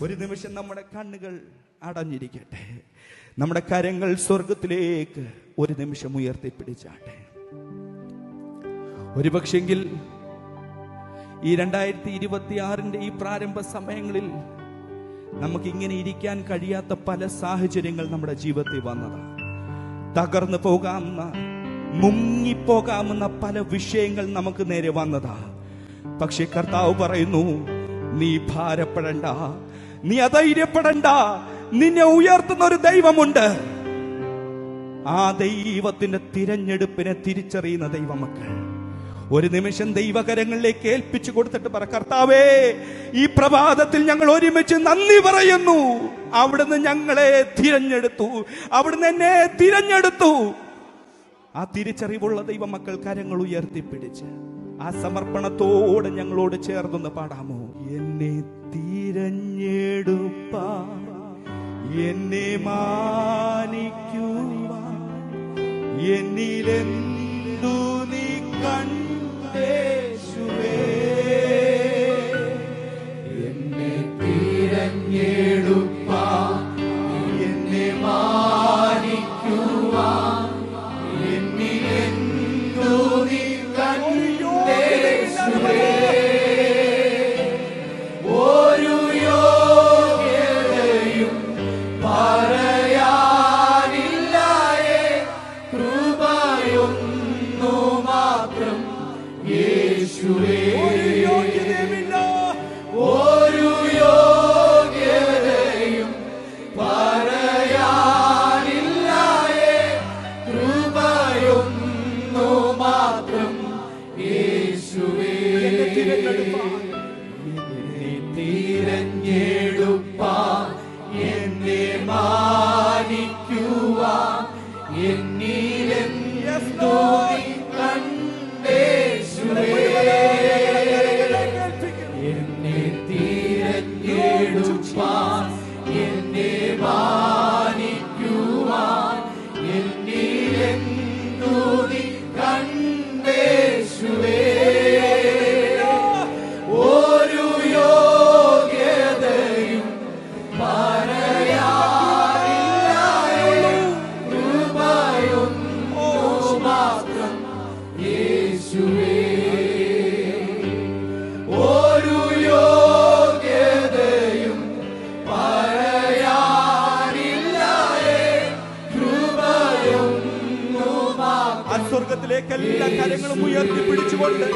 ഒരു നിമിഷം നമ്മുടെ കണ്ണുകൾ അടഞ്ഞിരിക്കട്ടെ. നമ്മുടെ കരങ്ങൾ സ്വർഗത്തിലേക്ക് ഒരു നിമിഷം ഉയർത്തിപ്പിടിച്ചാട്ടെ. ഒരു പക്ഷെങ്കിൽ ഈ 2026 ഈ പ്രാരംഭ സമയങ്ങളിൽ നമുക്ക് ഇങ്ങനെ ഇരിക്കാൻ കഴിയാത്ത പല സാഹചര്യങ്ങൾ നമ്മുടെ ജീവിതത്തിൽ വന്നതാണ്. തകർന്നു പോകാവുന്ന, മുങ്ങിപ്പോകാവുന്ന പല വിഷയങ്ങൾ നമുക്ക് നേരെ വന്നതാ. പക്ഷെ കർത്താവ് പറയുന്നു, നീ ഭാരപ്പെടണ്ട, നീ അധൈര്യപ്പെടണ്ട, നിന്നെ ഉയർത്തുന്ന ഒരു ദൈവമുണ്ട്. ആ ദൈവത്തിന്റെ തിരഞ്ഞെടുപ്പിനെ തിരിച്ചറിയുന്ന ദൈവമക്കൾ ഒരു നിമിഷം ദൈവകരങ്ങളിലേക്ക് ഏൽപ്പിച്ചു കൊടുത്തിട്ട് പറ, കർത്താവേ, ഈ പ്രഭാതത്തിൽ ഞങ്ങൾ ഒരുമിച്ച് നന്ദി പറയുന്നു. അവിടുന്ന് ഞങ്ങളെ തിരഞ്ഞെടുത്തു, അവിടുന്ന് എന്നെ തിരഞ്ഞെടുത്തു. ആ തിരിച്ചറിവുള്ള ദൈവമക്കൾ കരങ്ങൾ ഉയർത്തിപ്പിടിച്ച് ആ സമർപ്പണത്തോടെ ഞങ്ങളോട് ചേർന്നൊന്ന് പാടാമോ? എന്നെ തിരഞ്ഞെടുപ്പാ, എന്നെ മാനിക്കുവാൻ, എന്നിലെന്തു നീ കണ്ടേശുവേ. എന്നെ തിരഞ്ഞെടുപ്പാൻ, എന്നെ മാനിക്കുവാൻ, എന്നിലെന്തു നീ കണ്ടേശുവേ. ഒരു യോഗ്യതയും പറയാനില്ലായേ, കൃപയൊന്നു മാത്രം യേശുവേ. ഒരു യോഗ്യതയും പറയാനില്ലായേ, കൃപയൊന്നു മാത്രം യേശുവേ. എന്നെ തിരഞ്ഞെടുപ്പാൻ, എന്നെ മാനിക്കുവാൻ, എന്നിലെന്തോ കണ്ടേശുവേ. എന്നെ തിരഞ്ഞെടുപ്പാൻ, എന്നെ മാനിക്കുവാൻ, എന്നിലെന്തോ കണ്ടേശുവേ. ഒരു യോഗ്യതയും പറയാനില്ലായേ, കൃപയൊന്നു മാത്രം യേശുവേ. ഒരു യോഗ്യതയും പറയാനില്ലായേ, കൃപയൊന്നു മാത്രം. സ്വർഗത്തിലേക്ക് എല്ലാ കരങ്ങളും ഉയർത്തിപ്പിടിച്ചുകൊണ്ട്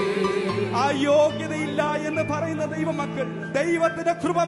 ആ യോഗ്യതയില്ല എന്ന് പറയുന്ന ദൈവമക്കൾ ദൈവത്തിന്റെ കൃപ